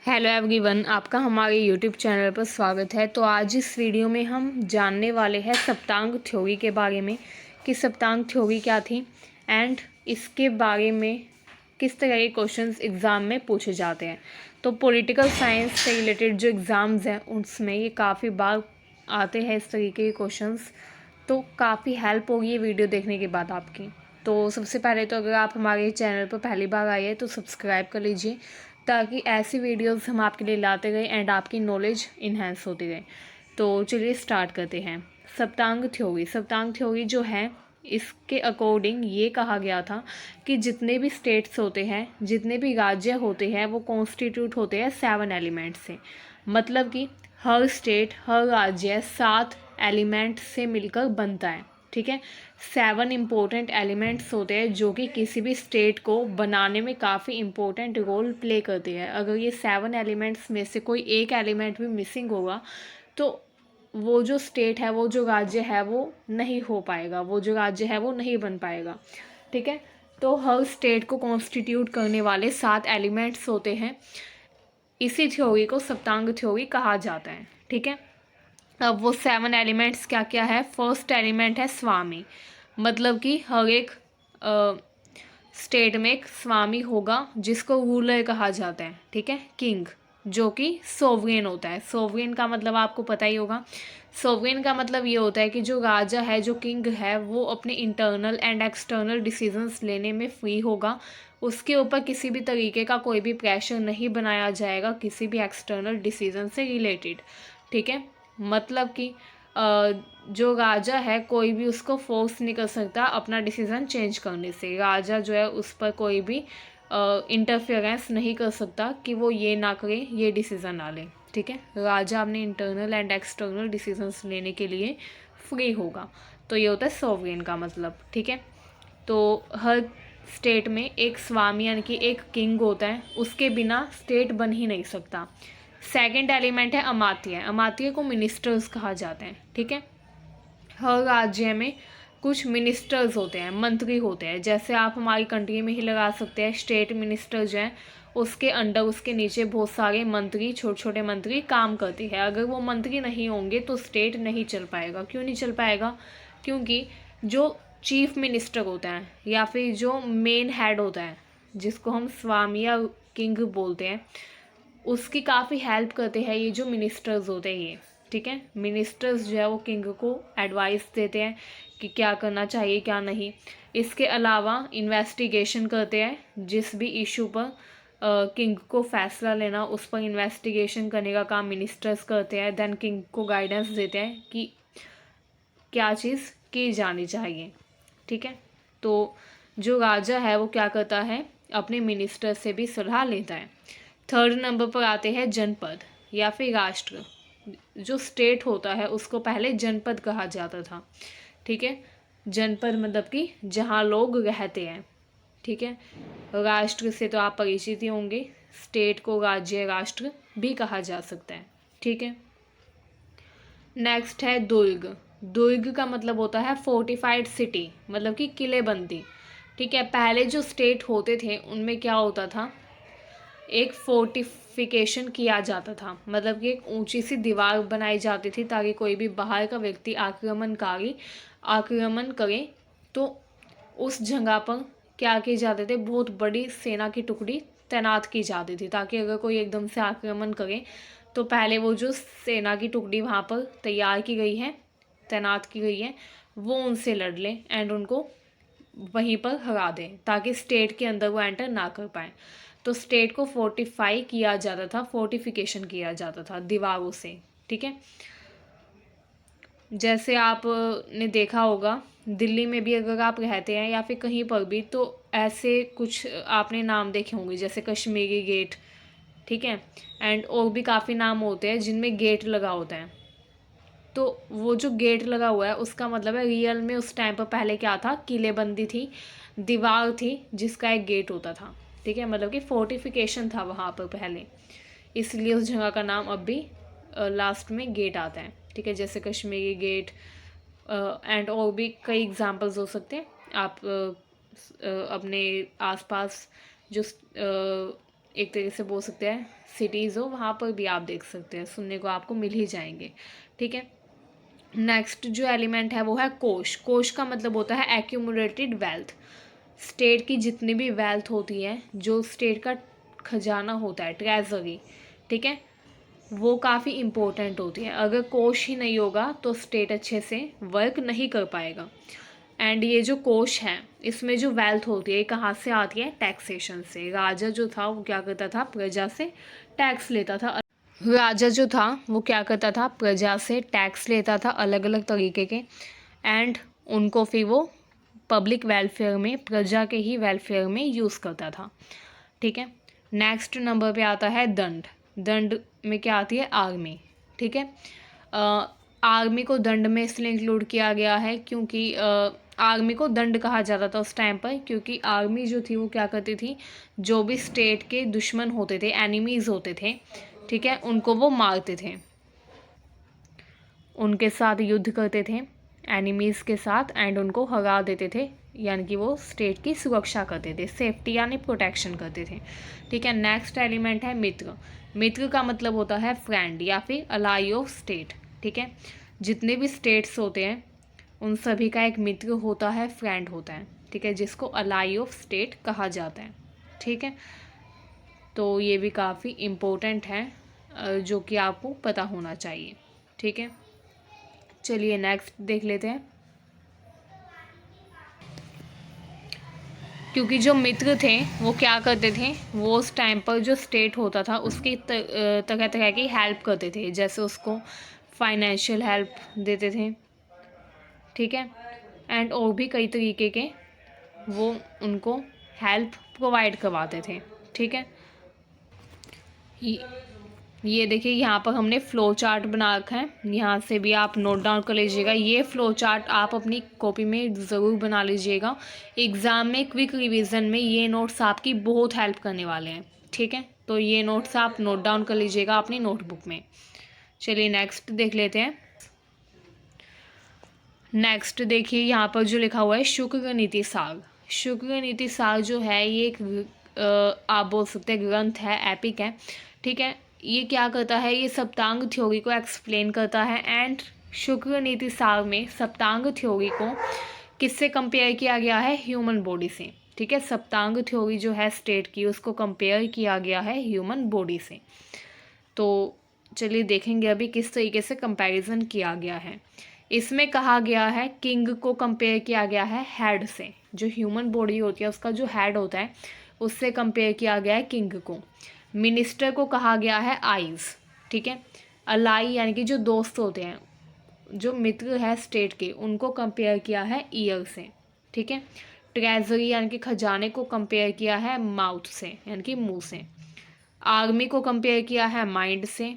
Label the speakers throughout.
Speaker 1: Hello everyone, आपका हमारे YouTube channel पर स्वागत है। तो आज इस वीडियो में हम जानने वाले हैं सप्तांग थ्योरी के बारे में कि सप्तांग थ्योरी क्या थी एंड इसके बारे में किस तरह के क्वेश्चंस एग्ज़ाम में पूछे जाते हैं। तो पॉलिटिकल साइंस से रिलेटेड जो एग्ज़ाम्स हैं उसमें ये काफ़ी बार आते हैं इस तरीके के क्वेश्चंस। तो काफ़ी हेल्प होगी ये वीडियो देखने के बाद आपकी। तो सबसे पहले तो अगर आप हमारे चैनल पर पहली बार आए हैं तो सब्सक्राइब कर लीजिए ताकि ऐसी वीडियोस हम आपके लिए लाते गए एंड आपकी नॉलेज इन्हेंस होती गई। तो चलिए स्टार्ट करते हैं। सप्तांग थ्योरी जो है इसके अकॉर्डिंग ये कहा गया था कि जितने भी स्टेट्स होते हैं, जितने भी राज्य होते हैं, वो कॉन्स्टिट्यूट होते हैं 7 एलिमेंट से। मतलब कि हर स्टेट, हर राज्य 7 एलिमेंट से मिलकर बनता है। ठीक है, 7 इम्पोर्टेंट एलिमेंट्स होते हैं जो कि किसी भी स्टेट को बनाने में काफ़ी इम्पोर्टेंट रोल प्ले करते हैं। अगर ये 7 एलिमेंट्स में से कोई एक एलिमेंट भी मिसिंग होगा तो वो जो स्टेट है, वो जो राज्य है, वो नहीं हो पाएगा, वो जो राज्य है वो नहीं बन पाएगा। ठीक है, तो हर स्टेट को कॉन्स्टिट्यूट करने वाले 7 एलिमेंट्स होते हैं। इसी थ्योरी को सप्तांग थ्योरी कहा जाता है। ठीक है, अब वो 7 एलिमेंट्स क्या क्या है। फर्स्ट एलिमेंट है स्वामी, मतलब कि हर एक स्टेट में एक स्वामी होगा जिसको रूलर कहा जाता है। ठीक है, किंग, जो कि सोवरेन होता है। सोवरेन का मतलब आपको पता ही होगा। सोवरेन का मतलब ये होता है कि जो राजा है, जो किंग है, वो अपने इंटरनल एंड एक्सटर्नल डिसीजंस लेने में फ्री होगा। उसके ऊपर किसी भी तरीके का कोई भी प्रेशर नहीं बनाया जाएगा किसी भी एक्सटर्नल डिसीजन से रिलेटेड। ठीक है, मतलब कि जो राजा है कोई भी उसको फोर्स नहीं कर सकता अपना डिसीज़न चेंज करने से। राजा जो है उस पर कोई भी इंटरफेरेंस नहीं कर सकता कि वो ये ना करे, ये डिसीज़न ना ले। ठीक है, राजा अपने इंटरनल एंड एक्सटर्नल डिसीजंस लेने के लिए फ्री होगा। तो ये होता है सोवरेन का मतलब। ठीक है, तो हर स्टेट में एक स्वामी यानी कि एक किंग होता है, उसके बिना स्टेट बन ही नहीं सकता। सेकंड एलिमेंट है अमात्य। अमात्य को मिनिस्टर्स कहा जाता है। ठीक है, हर राज्य में कुछ मिनिस्टर्स होते हैं, मंत्री होते हैं। जैसे आप हमारी कंट्री में ही लगा सकते हैं, स्टेट मिनिस्टर जो हैं उसके अंडर, उसके नीचे बहुत सारे मंत्री, छोटे छोटे मंत्री काम करती है। अगर वो मंत्री नहीं होंगे तो स्टेट नहीं चल पाएगा। क्यों नहीं चल पाएगा? क्योंकि जो चीफ मिनिस्टर होता है या फिर जो मेन हेड होता है, जिसको हम स्वामी या किंग बोलते हैं, उसकी काफ़ी हेल्प करते हैं ये जो मिनिस्टर्स होते हैं ये। ठीक है, मिनिस्टर्स जो है वो किंग को एडवाइस देते हैं कि क्या करना चाहिए क्या नहीं। इसके अलावा इन्वेस्टिगेशन करते हैं, जिस भी इशू पर किंग को फैसला लेना, उस पर इन्वेस्टिगेशन करने का काम मिनिस्टर्स करते हैं। देन किंग को गाइडेंस देते हैं कि क्या चीज़ की जानी चाहिए। ठीक है, तो जो राजा है वो क्या करता है, अपने मिनिस्टर से भी सलाह लेता है। थर्ड नंबर पर आते हैं जनपद या फिर राष्ट्र। जो स्टेट होता है उसको पहले जनपद कहा जाता था। ठीक है, जनपद मतलब कि जहाँ लोग रहते हैं। ठीक है, राष्ट्र से तो आप परिचित ही होंगे, स्टेट को राज्य राष्ट्र भी कहा जा सकता है। ठीक है, नेक्स्ट है दुर्ग। दुर्ग का मतलब होता है फोर्टिफाइड सिटी, मतलब कि किलेबंदी। ठीक है, पहले जो स्टेट होते थे उनमें क्या होता था, एक फोर्टिफिकेशन किया जाता था। मतलब कि एक ऊंची सी दीवार बनाई जाती थी ताकि कोई भी बाहर का व्यक्ति आक्रमण करे तो उस जगह पर क्या किए जाते थे, बहुत बड़ी सेना की टुकड़ी तैनात की जाती थी ताकि अगर कोई एकदम से आक्रमण करे तो पहले वो जो सेना की टुकड़ी वहाँ पर तैयार की गई है, तैनात की गई है, वो उनसे लड़ लें एंड उनको वहीं पर हरा दें ताकि स्टेट के अंदर वो एंटर ना कर पाए। तो स्टेट को फोर्टिफाई किया जाता था, फोर्टिफिकेशन किया जाता था दीवारों से। ठीक है, जैसे आपने देखा होगा दिल्ली में भी अगर आप रहते हैं या फिर कहीं पर भी, तो ऐसे कुछ आपने नाम देखे होंगे जैसे कश्मीरी गेट। ठीक है, एंड और भी काफ़ी नाम होते हैं जिनमें गेट लगा होता है। तो वो जो गेट लगा हुआ है उसका मतलब है रियल में उस टाइम पर पहले क्या था, किलेबंदी थी, दीवार थी जिसका एक गेट होता था। ठीक है, मतलब कि फोर्टिफिकेशन था वहाँ पर पहले, इसलिए उस जगह का नाम अब भी लास्ट में गेट आता है। ठीक है, जैसे कश्मीरी गेट एंड और भी कई एग्जांपल्स हो सकते हैं। आप अपने आसपास जो एक तरीके से बोल सकते हैं सिटीज़ हो, वहाँ पर भी आप देख सकते हैं, सुनने को आपको मिल ही जाएंगे। ठीक है, नेक्स्ट जो एलिमेंट है वो है कोश। कोश का मतलब होता है एक्यूमुलेटेड वेल्थ। स्टेट की जितनी भी वेल्थ होती है, जो स्टेट का खजाना होता है, ट्रेजरी, ठीक है, वो काफ़ी इम्पोर्टेंट होती है। अगर कोश ही नहीं होगा तो स्टेट अच्छे से वर्क नहीं कर पाएगा। एंड ये जो कोश है, इसमें जो वेल्थ होती है, ये कहाँ से आती है? टैक्सेशन से। राजा जो था वो क्या करता था? प्रजा से टैक्स लेता था। राजा जो था वो क्या करता था? प्रजा से टैक्स लेता था अलग अलग तरीके के, एंड उनको फिर वो पब्लिक वेलफेयर में, प्रजा के ही वेलफेयर में यूज़ करता था। ठीक है, नेक्स्ट नंबर पे आता है दंड। दंड में क्या आती है? आर्मी। ठीक है, आर्मी को दंड में इसलिए इंक्लूड किया गया है क्योंकि आर्मी को दंड कहा जाता था उस टाइम पर, क्योंकि आर्मी जो थी वो क्या करती थी, जो भी स्टेट के दुश्मन होते थे, एनिमीज़ होते थे, ठीक है, उनको वो मारते थे, उनके साथ युद्ध करते थे एनिमीज़ के साथ, एंड उनको हरा देते थे, यानी कि वो स्टेट की सुरक्षा करते थे, सेफ्टी यानी प्रोटेक्शन करते थे। ठीक है, नेक्स्ट एलिमेंट है मित्र। मित्र का मतलब होता है फ्रेंड या फिर अलाई ऑफ स्टेट। ठीक है, जितने भी स्टेट्स होते हैं उन सभी का एक मित्र होता है, फ्रेंड होता है। ठीक है, जिसको अलाई ऑफ स्टेट कहा जाता है। ठीक है, तो ये भी काफ़ी इम्पोर्टेंट है, जो कि आपको पता होना चाहिए। ठीक है, चलिए नेक्स्ट देख लेते हैं। क्योंकि जो मित्र थे वो क्या करते थे, वो उस टाइम पर जो स्टेट होता था उसकी तरह तरह की हेल्प करते थे, जैसे उसको फाइनेंशियल हेल्प देते थे। ठीक है, एंड और भी कई तरीके के वो उनको हेल्प प्रोवाइड करवाते थे। ठीक है, ये देखिए यहाँ पर हमने फ़्लो चार्ट बना रखा है, यहाँ से भी आप नोट डाउन कर लीजिएगा। ये फ़्लो चार्ट आप अपनी कॉपी में ज़रूर बना लीजिएगा, एग्ज़ाम में क्विक रिवीजन में ये नोट्स आपकी बहुत हेल्प करने वाले हैं। ठीक है, तो ये नोट्स आप नोट डाउन कर लीजिएगा अपनी नोटबुक में। चलिए नेक्स्ट देख लेते हैं। नेक्स्ट देखिए यहाँ पर जो लिखा हुआ है शुक्र नीति सार। शुक्र नीति सार जो है ये एक आप बोल सकते हैं ग्रंथ है, एपिक है। ठीक है, ये क्या करता है, ये सप्तांग थ्योरी को एक्सप्लेन करता है, एंड शुक्र नीति सार में सप्तांग थ्योरी को किससे कंपेयर किया गया है? ह्यूमन बॉडी से। ठीक है, सप्तांग थ्योरी जो है स्टेट की, उसको कंपेयर किया गया है ह्यूमन बॉडी से। तो चलिए देखेंगे अभी किस तरीके से कंपैरिजन किया गया है। इसमें कहा गया है किंग को कंपेयर किया गया है हेड से। जो ह्यूमन बॉडी होती है उसका जो हेड होता है उससे कंपेयर किया गया है किंग को। मिनिस्टर को कहा गया है आइज़। ठीक है, अलाई यानी कि जो दोस्त होते हैं, जो मित्र है स्टेट के, उनको कंपेयर किया है ईयर से। ठीक है, ट्रेजरी यानी कि खजाने को कंपेयर किया है माउथ से, यानी कि मुंह से। आर्मी को कंपेयर किया है माइंड से।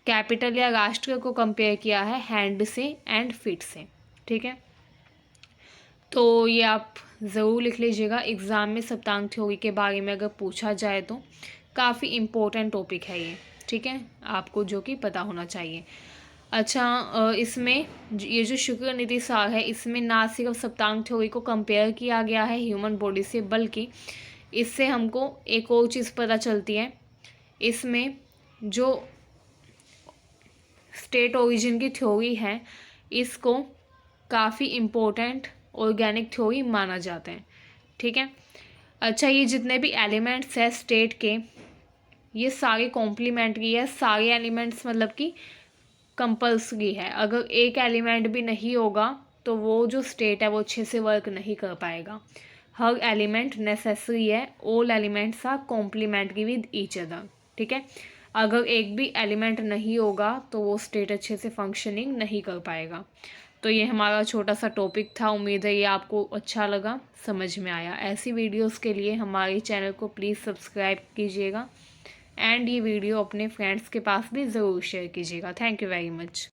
Speaker 1: कैपिटल या राष्ट्र को कंपेयर किया है हैंड से एंड फीट से। ठीक है, तो ये आप ज़रूर लिख लीजिएगा, एग्ज़ाम में सप्तांग थ्योरी के बारे में अगर पूछा जाए तो काफ़ी इम्पोर्टेंट टॉपिक है ये। ठीक है, आपको जो कि पता होना चाहिए। अच्छा, इसमें ये जो शुक्र नीति सार है, इसमें ना सिर्फ सप्तांग थ्योरी को कंपेयर किया गया है ह्यूमन बॉडी से, बल्कि इससे हमको एक और चीज़ पता चलती है। इसमें जो स्टेट ओरिजिन की थ्योरी है, इसको काफ़ी इम्पोर्टेंट ऑर्गेनिक थ्योरी माना जाता है। ठीक है, अच्छा, ये जितने भी एलिमेंट्स हैं स्टेट के, ये सारे कॉम्प्लीमेंट्री है। सारे एलिमेंट्स मतलब कि कंपल्सरी है। अगर एक एलिमेंट भी नहीं होगा तो वो जो स्टेट है वो अच्छे से वर्क नहीं कर पाएगा। हर एलिमेंट नेसेसरी है, all elements are complementary with each other. ठीक है, अगर एक भी एलिमेंट नहीं होगा तो वो स्टेट अच्छे से फंक्शनिंग नहीं कर पाएगा। तो ये हमारा छोटा सा टॉपिक था, उम्मीद है ये आपको अच्छा लगा, समझ में आया। ऐसी वीडियोस के लिए हमारे चैनल को प्लीज़ सब्सक्राइब कीजिएगा, एंड ये वीडियो अपने फ्रेंड्स के पास भी ज़रूर शेयर कीजिएगा। Thank you very much.